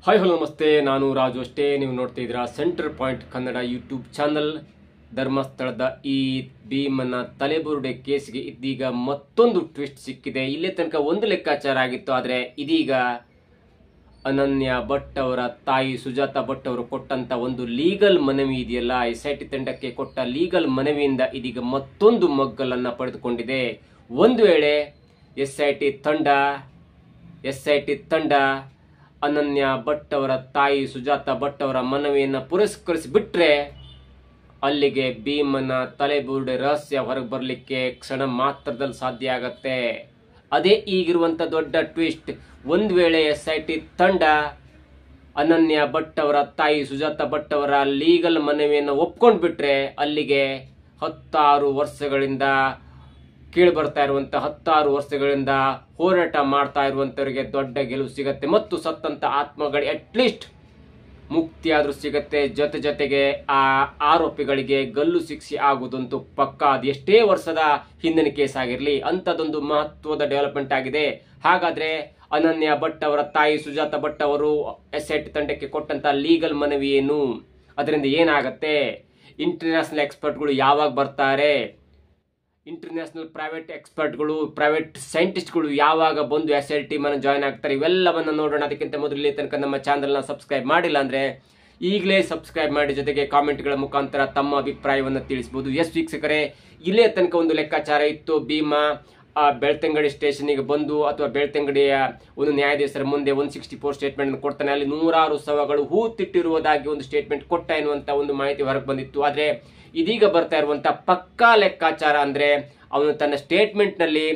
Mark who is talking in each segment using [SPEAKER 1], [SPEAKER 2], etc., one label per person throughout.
[SPEAKER 1] Hi hello ನಮಸ್ತೆ, ನಾನು ರಾಜು ಅಷ್ಟೇ. ನೀವು ನೋಡ್ತಾ ಇದ್ದೀರಾ centre point Kannada YouTube channel. ಧರ್ಮಸ್ಥಳದ ಈ ಭೀಮನ ತಲೆಬುರುಡೆ ಕೇಸ್ಗೆ ಇದೀಗ ಮತ್ತೊಂದು ಟ್ವಿಸ್ಟ್ ಸಿಕ್ಕಿದೆ. ಇಲ್ಲಿ ತನಕ ಒಂದು ಲೆಕ್ಕಾಚಾರ ಆಗಿತ್ತು, ಆದರೆ ಇದೀಗ ಅನನ್ಯ ಭಟ್ ಅವರ ತಾಯಿ ಸುಜಾತಾ ಭಟ್ ಅವರು ಕೊಟ್ಟಂತ ಒಂದು ಲೀಗಲ್ ಮನವಿ ಇದೆಯಲ್ಲ, SIT ತಂಡಕ್ಕೆ ಕೊಟ್ಟ ಲೀಗಲ್ ಮನವಿಯಿಂದ ಇದೀಗ ಮತ್ತೊಂದು ಮಗ್ಗಲನ್ನ ಪಡೆದುಕೊಂಡಿದೆ. ಒಂದು ವೇಳೆ SIT ತಂಡ ಅನನ್ಯ ಭಟ್ ಅವರ ತಾಯಿ ಸುಜಾತಾ ಭಟ್ ಅವರ ಮನವಿಯನ್ನು ಪುರಸ್ಕರಿಸಿಬಿಟ್ರೆ ಅಲ್ಲಿಗೆ ಭೀಮನ ತಲೆಬುರುಡೆ ರಹಸ್ಯ ಹೊರಗೆ ಬರಲಿಕ್ಕೆ ಕ್ಷಣ ಮಾತ್ರದಲ್ಲಿ ಸಾಧ್ಯ ಆಗತ್ತೆ. ಅದೇ ಈಗಿರುವಂತ ದೊಡ್ಡ ಟ್ವಿಸ್ಟ್. ಒಂದು ವೇಳೆ SIT ತಂಡ ಅನನ್ಯ ಭಟ್ ಅವರ ತಾಯಿ ಸುಜಾತಾ ಭಟ್ ಅವರ ಲೀಗಲ್ ಮನವಿಯನ್ನು ಒಪ್ಕೊಂಡು ಬಿಟ್ರೆ ಅಲ್ಲಿಗೆ 16 ವರ್ಷಗಳಿಂದ ಕೇಳಿ ಬರ್ತಾ ಇರುವಂತ 16 ವರ್ಷಗಳಿಂದ ಹೋರಾಟ ಮಾಡ್ತಾ ಇರುವಂತವರಿಗೆ ದೊಡ್ಡ ಗೆಲುವು ಸಿಗತ್ತೆ ಮತ್ತು ಸತ್ತಂತ ಆತ್ಮಗಳಿಗೆ ಅಟ್ಲೀಸ್ಟ್ ಮುಕ್ತಿಯಾದ್ರೂ ಸಿಗತ್ತೆ. ಜೊತೆಗೆ ಆ ಆರೋಪಿಗಳಿಗೆ ಗಲ್ಲು ಶಿಕ್ಷೆ ಆಗುವುದಂತೂ ಪಕ್ಕಾ. ಅದು ಎಷ್ಟೇ ವರ್ಷದ ಹಿಂದಿನ ಕೇಸ್ ಆಗಿರಲಿ, ಅಂತದೊಂದು ಮಹತ್ವದ ಡೆವಲಪ್ಮೆಂಟ್ ಆಗಿದೆ. ಹಾಗಾದ್ರೆ ಅನನ್ಯ ಭಟ್ ಅವರ ತಾಯಿ ಸುಜಾತಾ ಭಟ್ ಅವರು SIT ತಂಡಕ್ಕೆ ಕೊಟ್ಟಂತ ಲೀಗಲ್ ಮನವಿ ಏನು, ಅದರಿಂದ ಏನಾಗತ್ತೆ, ಇಂಟರ್ನ್ಯಾಷನಲ್ ಎಕ್ಸ್ಪರ್ಟ್ಗಳು ಯಾವಾಗ ಬರ್ತಾರೆ, ಇಂಟರ್ನ್ಯಾಷನಲ್ ಪ್ರೈವೇಟ್ ಎಕ್ಸ್ಪರ್ಟ್ಗಳು ಪ್ರೈವೇಟ್ ಸೈಂಟಿಸ್ಟ್ಗಳು ಯಾವಾಗ ಬಂದು SIT ಟೀಮನ್ನು ಜಾಯ್ನ್ ಆಗ್ತಾರೆ, ಇವೆಲ್ಲವನ್ನು ನೋಡೋಣ. ಅದಕ್ಕಿಂತ ಮೊದಲು ಇಲ್ಲಿ ತನಕ ನಮ್ಮ ಚಾನಲ್ನ ಸಬ್ಸ್ಕ್ರೈಬ್ ಮಾಡಿಲ್ಲ ಅಂದರೆ ಈಗಲೇ ಸಬ್ಸ್ಕ್ರೈಬ್ ಮಾಡಿ, ಜೊತೆಗೆ ಕಾಮೆಂಟ್ಗಳ ಮುಖಾಂತರ ತಮ್ಮ ಅಭಿಪ್ರಾಯವನ್ನು ತಿಳಿಸಬಹುದು. ವೀಕ್ಷಕರೇ, ಇಲ್ಲೇ ತನಕ ಒಂದು ಲೆಕ್ಕಾಚಾರ ಇತ್ತು. ಭೀಮಾ ಬೆಳ್ತಂಗಡಿ ಸ್ಟೇಷನ್ಗೆ ಬಂದು ಅಥವಾ ಬೆಳ್ತಂಗಡಿಯ ಒಂದು ನ್ಯಾಯಾಧೀಶರ ಮುಂದೆ 164 ಸ್ಟೇಟ್ಮೆಂಟ್ ಕೊಡ್ತಾನೆ. ಅಲ್ಲಿ 100 ಶವಗಳು ಹೂತಿಟ್ಟಿರುವುದಾಗಿ ಒಂದು ಸ್ಟೇಟ್ಮೆಂಟ್ ಕೊಟ್ಟ ಎನ್ನುವಂತ ಒಂದು ಮಾಹಿತಿ ಹೊರಗೆ ಬಂದಿತ್ತು. ಆದರೆ ಇದೀಗ ಬರ್ತಾ ಇರುವಂತ ಪಕ್ಕಾ ಲೆಕ್ಕಾಚಾರ ಅಂದ್ರೆ ಅವನು ತನ್ನ ಸ್ಟೇಟ್ಮೆಂಟ್ ನಲ್ಲಿ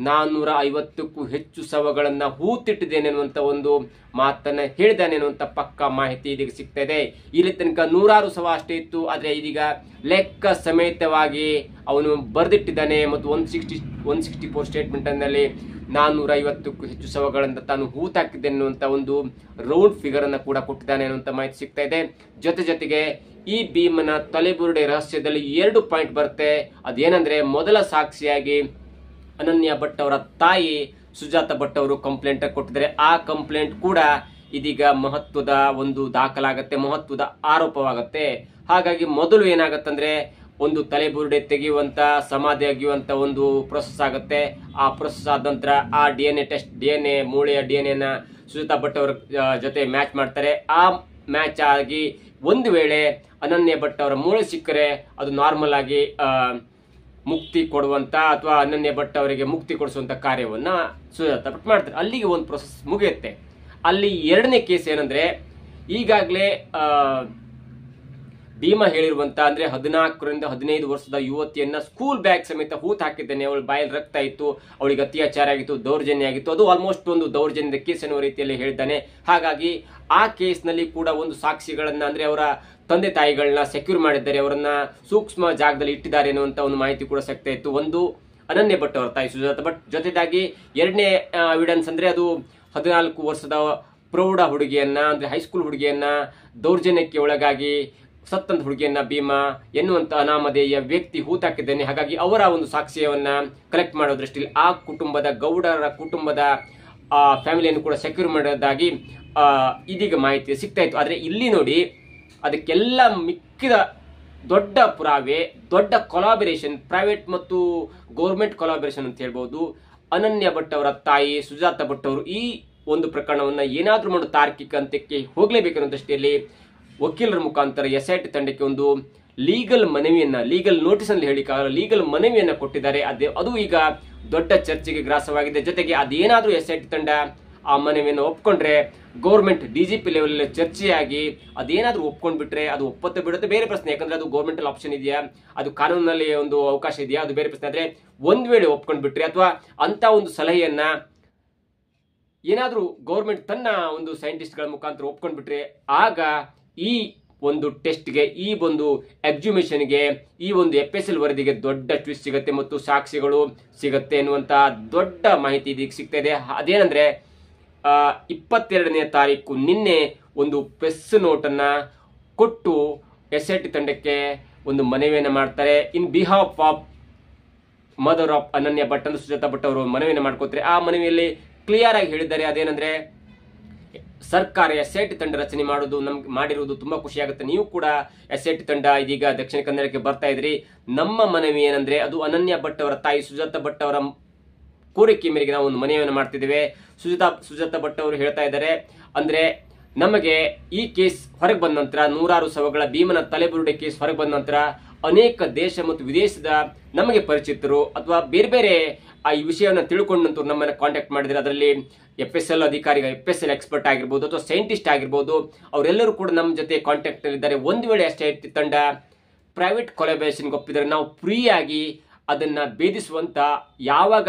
[SPEAKER 1] 450ಕ್ಕೂ ಹೆಚ್ಚು ಶವಗಳನ್ನ ಹೂತಿಟ್ಟಿದ್ದೇನೆ ಅನ್ನುವಂತ ಒಂದು ಮಾತನ್ನ ಹೇಳಿದ್ದಾನೆ ಅನ್ನುವಂತ ಪಕ್ಕಾ ಮಾಹಿತಿ ಇದೀಗ ಸಿಗ್ತಾ ಇದೆ. ಇಲ್ಲಿ ತನಕ 100 ಶವ ಅಷ್ಟೇ ಇತ್ತು, ಆದ್ರೆ ಇದೀಗ ಲೆಕ್ಕ ಸಮೇತವಾಗಿ ಅವನು ಬರೆದಿಟ್ಟಿದ್ದಾನೆ ಮತ್ತು 164 ಸ್ಟೇಟ್ಮೆಂಟ್ ನಲ್ಲಿ 450ಕ್ಕೂ ಹೆಚ್ಚು ಶವಗಳಿಂದ ತಾನು ಹೂತಾಕಿದ್ದೇನೆ ಅನ್ನುವಂತ ಒಂದು ರೌಂಡ್ ಫಿಗರ್ ಅನ್ನ ಕೂಡ ಕೊಟ್ಟಿದ್ದಾನೆ ಅನ್ನುವಂತ ಮಾಹಿತಿ ಸಿಗ್ತಾ ಇದೆ. ಜೊತೆಗೆ ಈ ಭೀಮನ ತಲೆಬುರುಡೆ ರಹಸ್ಯದಲ್ಲಿ 2 ಪಾಯಿಂಟ್ ಬರುತ್ತೆ. ಅದೇನಂದ್ರೆ, ಮೊದಲ ಸಾಕ್ಷಿಯಾಗಿ ಅನನ್ಯ ಭಟ್ ಅವರ ತಾಯಿ ಸುಜಾತಾ ಭಟ್ ಅವರು ಕಂಪ್ಲೇಂಟ್ ಕೊಟ್ಟಿದ್ದಾರೆ. ಆ ಕಂಪ್ಲೇಂಟ್ ಕೂಡ ಇದೀಗ ಮಹತ್ವದ ಒಂದು ದಾಖಲಾಗತ್ತೆ, ಮಹತ್ವದ ಆರೋಪವಾಗತ್ತೆ. ಹಾಗಾಗಿ ಮೊದಲು ಏನಾಗತ್ತಂದ್ರೆ, ಒಂದು ತಲೆಬುರುಡೆ ತೆಗೆಯುವಂತ ಸಮಾಧಿ ಅಗಿಯುವಂತ ಒಂದು ಪ್ರೊಸೆಸ್ ಆಗುತ್ತೆ. ಆ ಪ್ರೊಸೆಸ್ ಆದ ನಂತರ ಆ DNA ಟೆಸ್ಟ್, ಮೂಳೆಯ DNA ನ ಸುಜಾತಾ ಭಟ್ ಅವರ ಜೊತೆ ಮ್ಯಾಚ್ ಮಾಡ್ತಾರೆ. ಆ ಮ್ಯಾಚ್ ಆಗಿ ಒಂದು ವೇಳೆ ಅನನ್ಯ ಭಟ್ ಅವರ ಮೂಳೆ ಸಿಕ್ಕರೆ ಅದು ನಾರ್ಮಲ್ ಆಗಿ ಮುಕ್ತಿ ಕೊಡುವಂತ ಅಥವಾ ಅನನ್ಯ ಭಟ್ ಅವರಿಗೆ ಮುಕ್ತಿ ಕೊಡಿಸುವಂತ ಕಾರ್ಯವನ್ನ ಸುಜಾತಾ ಭಟ್ ಮಾಡ್ತಾರೆ. ಅಲ್ಲಿಗೆ ಒಂದು ಪ್ರೊಸೆಸ್ ಮುಗಿಯುತ್ತೆ. ಅಲ್ಲಿ ಎರಡನೇ ಕೇಸ್ ಏನಂದ್ರೆ, ಈಗಾಗಲೇ ಭೀಮಾ ಹೇಳಿರುವಂತ ಅಂದ್ರೆ 14ರಿಂದ 15 ವರ್ಷದ ಯುವತಿಯನ್ನ ಸ್ಕೂಲ್ ಬ್ಯಾಗ್ ಸಮೇತ ಹೂತ್ ಹಾಕಿದ್ದೇನೆ. ಅವಳ ಬಾಯಲ್ಲಿ ರಕ್ತ ಇತ್ತು, ಅವಳಿಗೆ ಅತ್ಯಾಚಾರ ಆಗಿತ್ತು, ದೌರ್ಜನ್ಯ ಆಗಿತ್ತು. ಅದು ಆಲ್ಮೋಸ್ಟ್ ಒಂದು ದೌರ್ಜನ್ಯದ ಕೇಸ್ ಅನ್ನುವ ರೀತಿಯಲ್ಲಿ ಹೇಳಿದ್ದಾನೆ. ಹಾಗಾಗಿ ಆ ಕೇಸ್ ನಲ್ಲಿ ಕೂಡ ಒಂದು ಸಾಕ್ಷಿಗಳನ್ನ ಅಂದ್ರೆ ಅವರ ತಂದೆ ತಾಯಿಗಳನ್ನ ಸೆಕ್ಯೂರ್ ಮಾಡಿದ್ದಾರೆ, ಅವರನ್ನ ಸೂಕ್ಷ್ಮ ಜಾಗದಲ್ಲಿ ಇಟ್ಟಿದ್ದಾರೆ ಎನ್ನುವಂತ ಒಂದು ಮಾಹಿತಿ ಕೂಡ ಸಿಗ್ತಾ ಇತ್ತು. ಒಂದು ಅನನ್ಯ ಭಟ್ ಅವರ ತಾಯಿ ಸುಜಾತಾ ಭಟ್. ಜೊತೆಗಾಗಿ ಎರಡನೇ ಎವಿಡೆನ್ಸ್ ಅಂದ್ರೆ, ಅದು 14 ವರ್ಷದ ಪ್ರೌಢ ಹುಡುಗಿಯನ್ನ ಅಂದ್ರೆ ಹೈಸ್ಕೂಲ್ ಹುಡುಗಿಯನ್ನ ದೌರ್ಜನ್ಯಕ್ಕೆ ಒಳಗಾಗಿ ಸತ್ತಂತ ಹುಡುಗಿಯನ್ನ ಭೀಮಾ ಎನ್ನುವಂತ ಅನಾಮಧೇಯ ವ್ಯಕ್ತಿ ಹೂತಾಕಿದ್ದೇನೆ. ಹಾಗಾಗಿ ಅವರ ಒಂದು ಸಾಕ್ಷ್ಯವನ್ನ ಕಲೆಕ್ಟ್ ಮಾಡೋ ದೃಷ್ಟಿಯಲ್ಲಿ ಆ ಕುಟುಂಬದ ಗೌಡರ ಕುಟುಂಬದ ಫ್ಯಾಮಿಲಿಯನ್ನು ಕೂಡ ಸೆಕ್ಯೂರ್ ಮಾಡೋದಾಗಿ ಇದೀಗ ಮಾಹಿತಿ ಸಿಗ್ತಾ ಇತ್ತು. ಆದ್ರೆ ಇಲ್ಲಿ ನೋಡಿ, ಅದಕ್ಕೆಲ್ಲ ಮಿಕ್ಕಿದ ದೊಡ್ಡ ಪುರಾವೆ, ದೊಡ್ಡ ಕೊಲಾಬರೇಷನ್, ಪ್ರೈವೇಟ್ ಮತ್ತು ಗೌರ್ಮೆಂಟ್ ಕೊಲಾಬರೇಷನ್ ಅಂತ ಹೇಳ್ಬಹುದು. ಅನನ್ಯ ಭಟ್ ಅವರ ತಾಯಿ ಸುಜಾತಾ ಭಟ್ ಅವರು ಈ ಒಂದು ಪ್ರಕರಣವನ್ನ ಏನಾದ್ರೂ ಮಾಡೋ ತಾರ್ಕಿಕ ಅಂತ್ಯಕ್ಕೆ ಹೋಗ್ಲೇಬೇಕನ್ನೋ ದೃಷ್ಟಿಯಲ್ಲಿ ವಕೀಲರ ಮುಖಾಂತರ SIT ತಂಡಕ್ಕೆ ಒಂದು ಲೀಗಲ್ ಮನವಿಯನ್ನ, ಲೀಗಲ್ ನೋಟಿಸ್ ಅಲ್ಲಿ ಹೇಳಿಕಾಗಲ್ಲ, ಲೀಗಲ್ ಮನವಿಯನ್ನ ಕೊಟ್ಟಿದ್ದಾರೆ. ಅದು ಈಗ ದೊಡ್ಡ ಚರ್ಚೆಗೆ ಗ್ರಾಸವಾಗಿದೆ. ಜೊತೆಗೆ ಅದೇನಾದ್ರೂ SIT ತಂಡ ಆ ಮನವಿಯನ್ನು ಒಪ್ಕೊಂಡ್ರೆ ಗೌರ್ಮೆಂಟ್ DGP ಲೆವೆಲ್ ಚರ್ಚೆಯಾಗಿ ಅದೇನಾದ್ರೂ ಒಪ್ಕೊಂಡ್ಬಿಟ್ರೆ, ಅದು ಒಪ್ಪತ್ತೆ ಬಿಡುತ್ತೆ ಬೇರೆ ಪ್ರಶ್ನೆ. ಯಾಕಂದ್ರೆ ಅದು ಗೌರ್ಮೆಂಟ್ ಆಪ್ಷನ್ ಇದೆಯಾ, ಅದು ಕಾನೂನಲ್ಲಿ ಒಂದು ಅವಕಾಶ ಇದೆಯಾ, ಅದು ಬೇರೆ ಪ್ರಶ್ನೆ. ಆದ್ರೆ ಒಂದ್ ವೇಳೆ ಒಪ್ಕೊಂಡ್ಬಿಟ್ರೆ ಅಥವಾ ಅಂತ ಒಂದು ಸಲಹೆಯನ್ನ ಏನಾದ್ರೂ ಗೌರ್ಮೆಂಟ್ ತನ್ನ ಒಂದು ಸೈಂಟಿಸ್ಟ್ ಗಳ ಮುಖಾಂತರ ಒಪ್ಕೊಂಡ್ಬಿಟ್ರೆ ಆಗ ಈ ಒಂದು ಟೆಸ್ಟ್ಗೆ, ಈ ಒಂದು ಎಕ್ಸಿಬಿಷನ್ಗೆ, ಈ ಒಂದು FSL ವರದಿಗೆ ದೊಡ್ಡ ಟ್ವಿಸ್ಟ್ ಸಿಗುತ್ತೆ ಮತ್ತು ಸಾಕ್ಷಿಗಳು ಸಿಗುತ್ತೆ ಎನ್ನುವಂತ ದೊಡ್ಡ ಮಾಹಿತಿ ಇದೀಗ ಸಿಗ್ತಾ ಇದೆ. ಅದೇನಂದ್ರೆ, 22ನೇ ತಾರೀಕು ನಿನ್ನೆ ಒಂದು ಪ್ರೆಸ್ ನೋಟ್ ಅನ್ನ ಕೊಟ್ಟು SIT ತಂಡಕ್ಕೆ ಒಂದು ಮನವಿಯನ್ನು ಮಾಡ್ತಾರೆ. ಇನ್ ಬಿಹಾಫ್ ಆಫ್ ಮದರ್ ಆಫ್ ಅನನ್ಯ ಭಟ್ ಅಂತ ಸುಜಾತಾ ಭಟ್ ಅವರು ಮನವಿಯನ್ನು ಮಾಡ್ಕೋತಾರೆ. ಆ ಮನವಿಯಲ್ಲಿ ಕ್ಲಿಯರ್ ಆಗಿ ಹೇಳಿದ್ದಾರೆ. ಅದೇನಂದ್ರೆ, ಸರ್ಕಾರ SIT ತಂಡ ರಚನೆ ಮಾಡಿರುವುದು ತುಂಬಾ ಖುಷಿ ಆಗುತ್ತೆ. ನೀವು ಕೂಡ SIT ತಂಡ ಇದೀಗ ದಕ್ಷಿಣ ಕನ್ನಡಕ್ಕೆ ಬರ್ತಾ ಇದ್ರಿ. ನಮ್ಮ ಮನವಿ ಏನಂದ್ರೆ, ಅದು ಅನನ್ಯ ಭಟ್ ಅವರ ತಾಯಿ ಸುಜಾತ ಭಟ್ ಅವರ ಕೋರಿಕೆ ಮೇರೆಗೆ ನಾವು ಒಂದು ಮನವಿಯನ್ನು ಮಾಡ್ತಿದ್ದೇವೆ. ಸುಜಾತ ಭಟ್ ಅವರು ಹೇಳ್ತಾ ಇದ್ದಾರೆ, ಅಂದ್ರೆ ನಮಗೆ ಈ ಕೇಸ್ ಹೊರಗೆ ಬಂದ ನಂತರ, ನೂರಾರು ಶವಗಳ ಭೀಮನ ತಲೆಬುರುಡೆ ಕೇಸ್ ಹೊರಗೆ ಬಂದ ನಂತರ ಅನೇಕ ದೇಶ ಮತ್ತು ವಿದೇಶದ ನಮಗೆ ಪರಿಚಿತರು ಅಥವಾ ಬೇರೆ ಬೇರೆ ಈ ವಿಷಯವನ್ನು ತಿಳ್ಕೊಂಡಂತೂ ನಮ್ಮನ್ನು ಕಾಂಟ್ಯಾಕ್ಟ್ ಮಾಡಿದ್ರೆ, ಅದರಲ್ಲಿ FSL ಅಧಿಕಾರಿಗಳು, FSL ಎಕ್ಸ್ಪರ್ಟ್ ಆಗಿರ್ಬೋದು ಅಥವಾ ಸೈಂಟಿಸ್ಟ್ ಆಗಿರ್ಬೋದು, ಅವರೆಲ್ಲರೂ ಕೂಡ ನಮ್ಮ ಜೊತೆ ಕಾಂಟ್ಯಾಕ್ಟ್ ಇದ್ದಾರೆ. ಒಂದು ವೇಳೆ SIT ತಂಡ ಪ್ರೈವೇಟ್ ಕೊಲಾಬರೇಷನ್ಗೆ ಒಪ್ಪಿದರೆ ನಾವು ಫ್ರೀ ಆಗಿ ಅದನ್ನ ಭೇದಿಸುವಂತ, ಯಾವಾಗ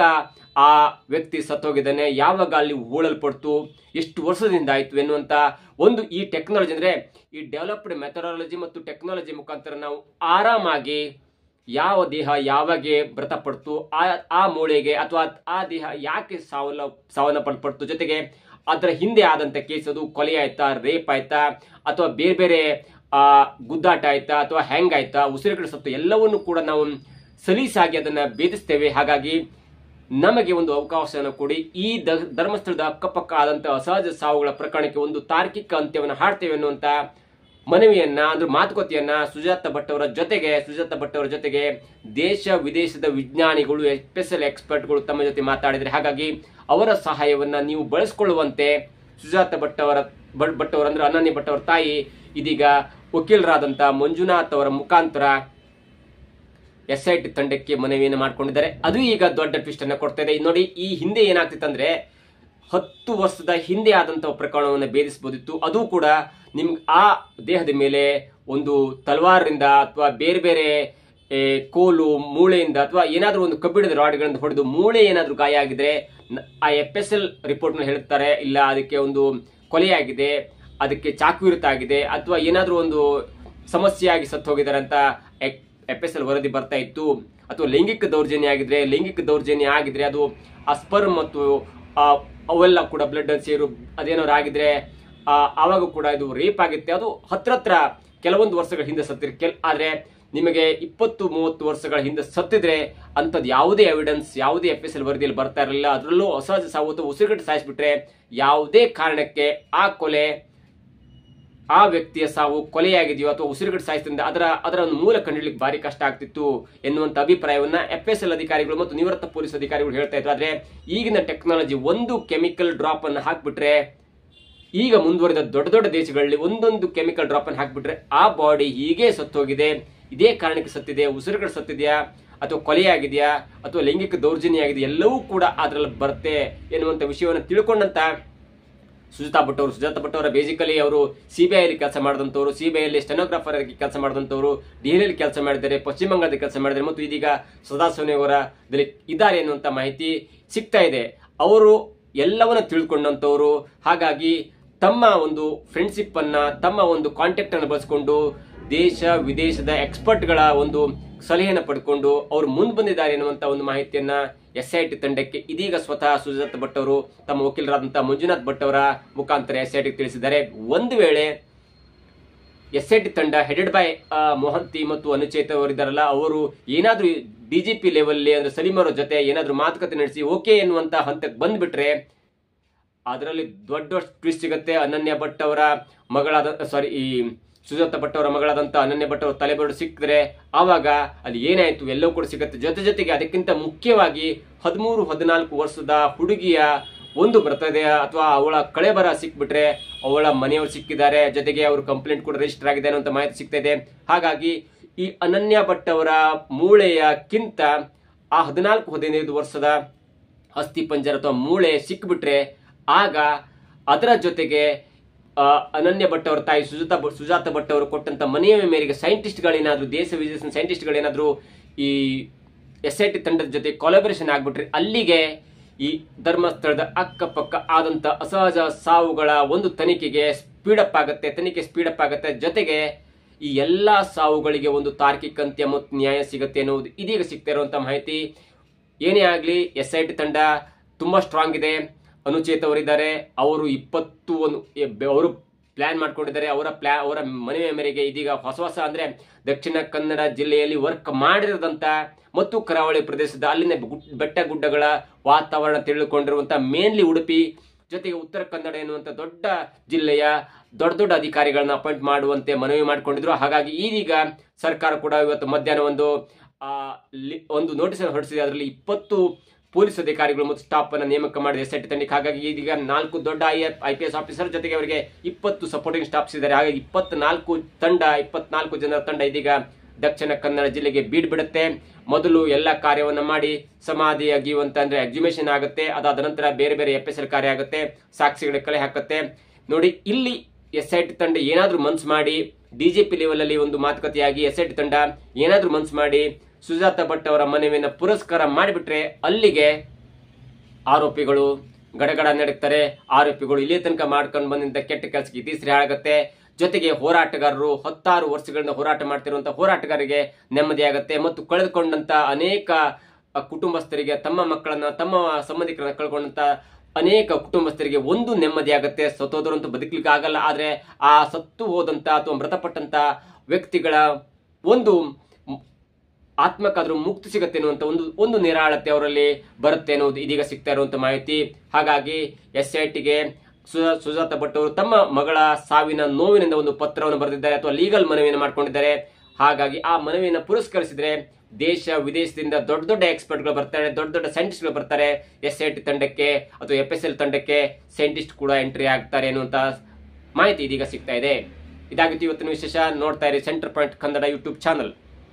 [SPEAKER 1] ಆ ವ್ಯಕ್ತಿ ಸತ್ತೋಗಿದ್ದಾನೆ, ಯಾವಾಗ ಅಲ್ಲಿ ಹೂಳಲ್ಪಡ್ತು, ಎಷ್ಟು ವರ್ಷದಿಂದ ಆಯ್ತು ಎನ್ನುವಂತ ಒಂದು ಈ ಟೆಕ್ನಾಲಜಿ, ಅಂದ್ರೆ ಈ ಡೆವಲಪ್ಡ್ ಮೆಥಡಾಲಜಿ ಮತ್ತು ಟೆಕ್ನಾಲಜಿ ಮುಖಾಂತರ ನಾವು ಆರಾಮಾಗಿ ಯಾವ ದೇಹ ಯಾವಾಗ ಮೃತಪಡ್ತು, ಆ ಮೂಳೆಗೆ ಅಥವಾ ಆ ದೇಹ ಯಾಕೆ ಸಾವನ್ನ ಪಡ್ತು, ಜೊತೆಗೆ ಅದರ ಹಿಂದೆ ಆದಂತ ಕೇಸ್, ಅದು ಕೊಲೆ ಆಯ್ತಾ, ರೇಪ್ ಆಯ್ತಾ, ಅಥವಾ ಬೇರೆ ಬೇರೆ ಗುದ್ದಾಟ ಆಯ್ತಾ, ಅಥವಾ ಹ್ಯಾಂಗ್ ಆಯ್ತಾ, ಉಸಿರುಗಡೆ ಸತ್ತು, ಎಲ್ಲವನ್ನು ಕೂಡ ನಾವು ಸಲೀಸಾಗಿ ಅದನ್ನ ಭೇದಿಸ್ತೇವೆ. ಹಾಗಾಗಿ ನಮಗೆ ಒಂದು ಅವಕಾಶವನ್ನು ಕೊಡಿ. ಈ ಧರ್ಮಸ್ಥಳದ ಅಕ್ಕಪಕ್ಕ ಆದಂತಹ ಅಸಹಜ ಸಾವುಗಳ ಪ್ರಕರಣಕ್ಕೆ ಒಂದು ತಾರ್ಕಿಕ ಅಂತ್ಯವನ್ನು ಹಾಡ್ತೇವೆ ಅನ್ನುವಂತ ಮನವಿಯನ್ನ, ಅಂದ್ರೆ ಮಾತುಕತೆಯನ್ನ ಸುಜಾತ ಭಟ್ ಅವರ ಜೊತೆಗೆ ದೇಶ ವಿದೇಶದ ವಿಜ್ಞಾನಿಗಳು, FSL ಎಕ್ಸ್ಪರ್ಟ್ಗಳು ತಮ್ಮ ಜೊತೆ ಮಾತಾಡಿದ್ರೆ. ಹಾಗಾಗಿ ಅವರ ಸಹಾಯವನ್ನ ನೀವು ಬಳಸಿಕೊಳ್ಳುವಂತೆ ಸುಜಾತ ಭಟ್ ಅವರ ಅಂದ್ರೆ ಅನನ್ಯ ಭಟ್ ಅವರ ತಾಯಿ ಇದೀಗ ವಕೀಲರಾದಂತಹ ಮಂಜುನಾಥ್ ಅವರ ಮುಖಾಂತರ SIT ತಂಡಕ್ಕೆ ಮನವಿಯನ್ನು ಮಾಡಿಕೊಂಡಿದ್ದಾರೆ. ಅದು ಈಗ ದೊಡ್ಡ ಟ್ವಿಸ್ಟ್ ಅನ್ನ ಕೊಡ್ತಾ ಇದೆ. ನೋಡಿ, ಈ ಹಿಂದೆ ಏನಾಗ್ತಿತ್ತಂದ್ರೆ 10 ವರ್ಷದ ಹಿಂದೆ ಆದಂತಹ ಪ್ರಕರಣವನ್ನು ಭೇದಿಸಬಹುದಿತ್ತು. ಅದು ಕೂಡ ನಿಮ್ಗೆ ಆ ದೇಹದ ಮೇಲೆ ಒಂದು ತಲವಾರರಿಂದ ಅಥವಾ ಬೇರೆ ಬೇರೆ ಕೋಲು, ಮೂಳೆಯಿಂದ ಅಥವಾ ಏನಾದ್ರೂ ಒಂದು ಕಬ್ಬಿಣದ ರಾಡ್ಗಳಿಂದ ಹೊಡೆದು ಮೂಳೆ ಏನಾದ್ರೂ ಗಾಯ ಆಗಿದ್ರೆ ಆ FSL ರಿಪೋರ್ಟ್ ನ ಹೇಳ್ತಾರೆ, ಇಲ್ಲ ಅದಕ್ಕೆ ಒಂದು ಕೊಲೆಯಾಗಿದೆ, ಅದಕ್ಕೆ ಚಾಕು ಆಗಿದೆ, ಅಥವಾ ಏನಾದ್ರೂ ಒಂದು ಸಮಸ್ಯೆಯಾಗಿ ಸತ್ತು ಹೋಗಿದ್ದಾರೆ ಅಂತ FSL ವರದಿ ಬರ್ತಾ ಇತ್ತು. ಅಥವಾ ಲೈಂಗಿಕ ದೌರ್ಜನ್ಯ ಆಗಿದ್ರೆ ಅದು ಆ ಸ್ಪರ್ಮ್ ಮತ್ತು ಅವೆಲ್ಲ ಕೂಡ ಬ್ಲಡ್ ಸೇರು ಅದೇನಾದ್ರು ಆಗಿದ್ರೆ ಆವಾಗ ಕೂಡ ಇದು ರೇಪ್ ಆಗುತ್ತೆ. ಅದು ಹತ್ರ ಕೆಲವೊಂದು ವರ್ಷಗಳ ಹಿಂದೆ ಸತ್ತಿರ್ ಆದ್ರೆ ನಿಮಗೆ 20-30 ವರ್ಷಗಳ ಹಿಂದೆ ಸತ್ತಿದ್ರೆ ಅಂತದ್ ಯಾವುದೇ ಎವಿಡೆನ್ಸ್, ಯಾವುದೇ FSL ವರದಿಯಲ್ಲಿ ಬರ್ತಾ ಇರಲಿಲ್ಲ. ಅದರಲ್ಲೂ ಅಸಹಜ ಸಾವು, ಉಸಿರುಗಟ್ಟು ಸಾಯಿಸ್ಬಿಟ್ರೆ ಯಾವುದೇ ಕಾರಣಕ್ಕೆ ಆ ಕೊಲೆ, ಆ ವ್ಯಕ್ತಿಯ ಸಾವು ಕೊಲೆಯಾಗಿದೆಯೋ ಅಥವಾ ಉಸಿರುಗಟ್ಟು ಸಾಯಿಸಿದ್ರಿಂದ ಅದರ ಒಂದು ಮೂಲ ಕಂಡುಹಿಡಿಯಲಿಕ್ಕೆ ಭಾರಿ ಕಷ್ಟ ಆಗ್ತಿತ್ತು ಎನ್ನುವಂತ ಅಭಿಪ್ರಾಯವನ್ನ FSL ಅಧಿಕಾರಿಗಳು ಮತ್ತು ನಿವೃತ್ತ ಪೊಲೀಸ್ ಅಧಿಕಾರಿಗಳು ಹೇಳ್ತಾ ಇದ್ರು. ಆದ್ರೆ ಈಗಿನ ಟೆಕ್ನಾಲಜಿ, ಒಂದು ಕೆಮಿಕಲ್ ಡ್ರಾಪ್ ಅನ್ನು ಹಾಕ್ಬಿಟ್ರೆ, ಈಗ ಮುಂದುವರಿದ ದೊಡ್ಡ ದೊಡ್ಡ ದೇಶಗಳಲ್ಲಿ ಒಂದೊಂದು ಕೆಮಿಕಲ್ ಡ್ರಾಪ್ ಅನ್ನು ಹಾಕ್ಬಿಟ್ರೆ ಆ ಬಾಡಿ ಹೀಗೆ ಸತ್ತೋಗಿದೆ, ಇದೇ ಕಾರಣಕ್ಕೆ ಸತ್ತಿದೆ, ಉಸಿರುಗಟ್ಟು ಸತ್ತಿದೆಯಾ ಅಥವಾ ಕೊಲೆಯಾಗಿದೆಯಾ ಅಥವಾ ಲೈಂಗಿಕ ದೌರ್ಜನ್ಯ ಆಗಿದೆ, ಎಲ್ಲವೂ ಕೂಡ ಅದರಲ್ಲಿ ಬರುತ್ತೆ ಎನ್ನುವಂತ ವಿಷಯವನ್ನು ತಿಳ್ಕೊಂಡಂತ ಸುಜಾತ ಭಟ್ ಅವರ ಬೇಸಿಕಲಿ ಅವರು CBI ಅಲ್ಲಿ ಕೆಲಸ ಮಾಡಿದಂತವರು, CBI ಅಲ್ಲಿ ಸ್ಟೆನೋಗ್ರಾಫರ್ ಆಗಿ ಕೆಲಸ ಮಾಡಿದಂತವರು, DLL ಕೆಲಸ ಮಾಡಿದ್ದಾರೆ, ಪಶ್ಚಿಮ ಬಂಗಾಳದಲ್ಲಿ ಕೆಲಸ ಮಾಡಿದ್ದಾರೆ, ಮತ್ತು ಇದೀಗ ಸದಾಶಿವನಗರದಲ್ಲಿ ಇದ್ದಾರೆ ಎನ್ನುವಂತ ಮಾಹಿತಿ ಸಿಗ್ತಾ ಇದೆ. ಅವರು ಎಲ್ಲವನ್ನ ತಿಳ್ಕೊಂಡಂತವರು. ಹಾಗಾಗಿ ತಮ್ಮ ಒಂದು ಫ್ರೆಂಡ್ಶಿಪ್ ಅನ್ನ, ತಮ್ಮ ಒಂದು ಕಾಂಟ್ಯಾಕ್ಟ್ ಅನ್ನು ಬಳಸಿಕೊಂಡು ದೇಶ ವಿದೇಶದ ಎಕ್ಸ್ಪರ್ಟ್ ಗಳ ಒಂದು ಸಲಹೆಯನ್ನು ಪಡ್ಕೊಂಡು ಅವರು ಮುಂದೆ ಬಂದಿದ್ದಾರೆ ಎನ್ನುವಂತ ಒಂದು ಮಾಹಿತಿಯನ್ನ SIT ತಂಡಕ್ಕೆ ಇದೀಗ ಸ್ವತಃ ಸುಜಾತ ಭಟ್ ಅವರು ತಮ್ಮ ವಕೀಲರಾದಂತಹ ಮಂಜುನಾಥ್ ಭಟ್ ಅವರ ಮುಖಾಂತರ SIT ತಿಳಿಸಿದ್ದಾರೆ. ಒಂದು ವೇಳೆ SIT ತಂಡ ಹೆಡೆಡ್ ಬೈ ಮೊಹಂತಿ ಮತ್ತು ಅನುಚೇತ ಅವರಿದ್ದಾರಲ್ಲ, ಅವರು ಏನಾದ್ರೂ DGP ಲೆವೆಲ್ ಅಂದ್ರೆ ಸಲೀಂ ಅವರ ಜೊತೆ ಏನಾದ್ರೂ ಮಾತುಕತೆ ನಡೆಸಿ ಓಕೆ ಎನ್ನುವಂತ ಹಂತಕ್ಕೆ ಬಂದ್ಬಿಟ್ರೆ ಅದರಲ್ಲಿ ದೊಡ್ಡ ಟ್ವಿಸ್ಟ್ ಸಿಗುತ್ತೆ. ಅನನ್ಯ ಭಟ್ ಅವರ ಈ ಸುಜಾತ ಭಟ್ ಅವರ ಮಗಳಾದಂತ ಅನನ್ಯ ಭಟ್ ಅವರ ತಲೆಬರಡು ಸಿಕ್ಕಿದ್ರೆ ಆವಾಗ ಅಲ್ಲಿ ಏನಾಯ್ತು ಎಲ್ಲವೂ ಕೂಡ ಸಿಗುತ್ತೆ. ಜೊತೆಗೆ ಅದಕ್ಕಿಂತ ಮುಖ್ಯವಾಗಿ 13-14 ವರ್ಷದ ಹುಡುಗಿಯ ಒಂದು ಮೃತದೇಹ ಅಥವಾ ಅವಳ ಕಳೆಬರ ಸಿಕ್ಬಿಟ್ರೆ ಅವಳ ಮನೆಯವರು ಸಿಕ್ಕಿದ್ದಾರೆ, ಜೊತೆಗೆ ಅವರು ಕಂಪ್ಲೇಂಟ್ ಕೂಡ ರಿಜಿಸ್ಟರ್ ಆಗಿದೆ ಅನ್ನುವಂತ ಮಾಹಿತಿ ಸಿಗ್ತಾ ಇದೆ. ಹಾಗಾಗಿ ಈ ಅನನ್ಯ ಭಟ್ ಅವರ ಮೂಳೆಯಕ್ಕಿಂತ ಆ 14-15 ವರ್ಷದ ಅಸ್ಥಿ ಪಂಜರ ಅಥವಾ ಮೂಳೆ ಸಿಕ್ಬಿಟ್ರೆ ಆಗ ಅದರ ಜೊತೆಗೆ ಅನನ್ಯ ಭಟ್ ಅವರ ತಾಯಿ ಸುಜಾತ ಭಟ್ ಅವರು ಕೊಟ್ಟಂತ ಮನವಿ ಮೇರೆಗೆ ಸೈಂಟಿಸ್ಟ್ಗಳೇನಾದ್ರೂ, ದೇಶ ವಿದೇಶದ ಸೈಂಟಿಸ್ಟ್ಗಳೇನಾದ್ರೂ ಈ SIT ತಂಡದ ಜೊತೆ ಕೊಲಾಬರೇಷನ್ ಆಗ್ಬಿಟ್ರೆ ಅಲ್ಲಿಗೆ ಈ ಧರ್ಮಸ್ಥಳದ ಅಕ್ಕಪಕ್ಕ ಆದಂತ ಅಸಹಜ ಸಾವುಗಳ ಒಂದು ತನಿಖೆ ಸ್ಪೀಡಪ್ ಆಗುತ್ತೆ. ಜೊತೆಗೆ ಈ ಎಲ್ಲಾ ಸಾವುಗಳಿಗೆ ಒಂದು ತಾರ್ಕಿಕ ಅಂತ್ಯ ಮತ್ತು ನ್ಯಾಯ ಸಿಗುತ್ತೆ ಅನ್ನೋದು ಇದೀಗ ಸಿಗ್ತಾ ಇರುವಂತ ಮಾಹಿತಿ. ಏನೇ ಆಗ್ಲಿ SIT ತಂಡ ತುಂಬಾ ಸ್ಟ್ರಾಂಗ್ ಇದೆ. ಅನುಚೇತ ಅವರಿದ್ದಾರೆ, ಅವರು ಅವರು ಪ್ಲಾನ್ ಮಾಡ್ಕೊಂಡಿದ್ದಾರೆ. ಅವರ ಮನವಿಯ ಮೇರೆಗೆ ಇದೀಗ ಹೊಸ ಅಂದ್ರೆ ದಕ್ಷಿಣ ಕನ್ನಡ ಜಿಲ್ಲೆಯಲ್ಲಿ ವರ್ಕ್ ಮಾಡಿರೋದಂತ ಮತ್ತು ಕರಾವಳಿ ಪ್ರದೇಶದ ಅಲ್ಲಿನ ಬೆಟ್ಟ ಗುಡ್ಡಗಳ ವಾತಾವರಣ ತಿಳಿದುಕೊಂಡಿರುವಂತ ಮೇನ್ಲಿ ಉಡುಪಿ, ಜೊತೆಗೆ ಉತ್ತರ ಕನ್ನಡ ಎನ್ನುವಂತ ದೊಡ್ಡ ಜಿಲ್ಲೆಯ ದೊಡ್ಡ ದೊಡ್ಡ ಅಧಿಕಾರಿಗಳನ್ನ ಅಪಾಯಿಂಟ್ ಮಾಡುವಂತೆ ಮನವಿ ಮಾಡಿಕೊಂಡಿದ್ರು. ಹಾಗಾಗಿ ಇದೀಗ ಸರ್ಕಾರ ಕೂಡ ಇವತ್ತು ಮಧ್ಯಾಹ್ನ ಒಂದು ನೋಟಿಸ್ ಅನ್ನು ಹೊರಡಿಸಿದೆ. ಅದರಲ್ಲಿ 20 ಪೊಲೀಸ್ ಅಧಿಕಾರಿಗಳು ಮತ್ತು ಸ್ಟಾಫ್ ಅನ್ನು ನೇಮಕ ಮಾಡಿದೆ SIT ತಂಡಕ್ಕೆ. ಹಾಗಾಗಿ ಇದೀಗ 4 ದೊಡ್ಡ IPS ಆಫೀಸರ್ ಜೊತೆಗೆ ಅವರಿಗೆ 20 ಸಪೋರ್ಟಿಂಗ್ ಸ್ಟಾಫ್ಸ್ ಇದ್ದಾರೆ. ಹಾಗಾಗಿ 24 ಜನರ ತಂಡ ಇದೀಗ ದಕ್ಷಿಣ ಕನ್ನಡ ಜಿಲ್ಲೆಗೆ ಬಿಡುತ್ತೆ. ಮೊದಲು ಎಲ್ಲ ಕಾರ್ಯವನ್ನ ಮಾಡಿ ಸಮಾಧಿ ಅಗಿಯುವಂತ ಅಂದ್ರೆ ಎಕ್ಸಿಬಿಷನ್ ಆಗುತ್ತೆ. ಅದಾದ ನಂತರ ಬೇರೆ ಬೇರೆ FSL ಕಾರ್ಯ ಆಗುತ್ತೆ, ಸಾಕ್ಷಿಗಳ ಕಲೆ ಹಾಕುತ್ತೆ. ನೋಡಿ, ಇಲ್ಲಿ SIT ತಂಡ ಏನಾದ್ರೂ ಮನ್ಸು ಮಾಡಿ DGP ಲೆವೆಲ್ ಅಲ್ಲಿ ಒಂದು ಮಾತುಕತೆಯಾಗಿ SIT ತಂಡ ಏನಾದ್ರೂ ಮನ್ಸು ಮಾಡಿ ಸುಜಾತಾ ಭಟ್ ಅವರ ಮನವಿಯನ್ನು ಪುರಸ್ಕಾರ ಮಾಡಿಬಿಟ್ರೆ ಅಲ್ಲಿಗೆ ಆರೋಪಿಗಳು ಗಡಗಡ ನಡಕ್ತಾರೆ. ಆರೋಪಿಗಳು ಇಲ್ಲಿ ತನಕ ಮಾಡ್ಕೊಂಡು ಬಂದಂತ ಕೆಟ್ಟ ಕೆಲಸಕ್ಕೆ ಇತಿಶ್ರೀ ಆಗುತ್ತೆ. ಜೊತೆಗೆ ಹೋರಾಟಗಾರರು 16 ವರ್ಷಗಳಿಂದ ಹೋರಾಟ ಮಾಡ್ತಿರುವಂತಹ ಹೋರಾಟಗಾರರಿಗೆ ನೆಮ್ಮದಿ ಆಗುತ್ತೆ. ಮತ್ತು ಕಳೆದುಕೊಂಡಂತ ಅನೇಕ ಕುಟುಂಬಸ್ಥರಿಗೆ, ತಮ್ಮ ಮಕ್ಕಳನ್ನ, ತಮ್ಮ ಸಂಬಂಧಿಕರನ್ನ ಕಳ್ಕೊಂಡಂತ ಅನೇಕ ಕುಟುಂಬಸ್ಥರಿಗೆ ಒಂದು ನೆಮ್ಮದಿ ಆಗುತ್ತೆ. ಸತ್ತೋದರಂತೂ ಬದುಕಲಿಕ್ಕೆ ಆಗಲ್ಲ, ಆದ್ರೆ ಆ ಸತ್ತು ಹೋದಂತ ಅಥವಾ ಮೃತಪಟ್ಟಂತ ವ್ಯಕ್ತಿಗಳ ಒಂದು ಆತ್ಮಕ್ಕಾದ್ರೂ ಮುಕ್ತಿ ಸಿಗತ್ತೆ ಅನ್ನುವಂತ ಒಂದು ನಿರಾಳತೆ ಅವರಲ್ಲಿ ಬರುತ್ತೆ ಅನ್ನೋದು ಇದೀಗ ಸಿಗ್ತಾ ಇರುವಂತ ಮಾಹಿತಿ. ಹಾಗಾಗಿ SITಗೆ ಸುಜಾತಾ ಭಟ್ ಅವರು ತಮ್ಮ ಮಗಳ ಸಾವಿನ ನೋವಿನಿಂದ ಒಂದು ಪತ್ರವನ್ನು ಬರೆದಿದ್ದಾರೆ ಅಥವಾ ಲೀಗಲ್ ಮನವಿಯನ್ನು ಮಾಡ್ಕೊಂಡಿದ್ದಾರೆ. ಹಾಗಾಗಿ ಆ ಮನವಿಯನ್ನು ಪುರಸ್ಕರಿಸಿದ್ರೆ ದೇಶ ವಿದೇಶದಿಂದ ದೊಡ್ಡ ದೊಡ್ಡ ಎಕ್ಸ್ಪರ್ಟ್ಗಳು ಬರ್ತಾರೆ, ದೊಡ್ಡ ದೊಡ್ಡ ಸೈಂಟಿಸ್ಟ್ಗಳು ಬರ್ತಾರೆ. SIT ತಂಡಕ್ಕೆ ಅಥವಾ FSL ತಂಡಕ್ಕೆ ಸೈಂಟಿಸ್ಟ್ ಕೂಡ ಎಂಟ್ರಿ ಆಗ್ತಾರೆ ಅನ್ನುವಂತ ಮಾಹಿತಿ ಇದೀಗ ಸಿಗ್ತಾ ಇದೆ. ಇದಾಗಿತ್ತು ಇವತ್ತಿನ ವಿಶೇಷ. ನೋಡ್ತಾ ಇರಿ centre point Kannada YouTube channel.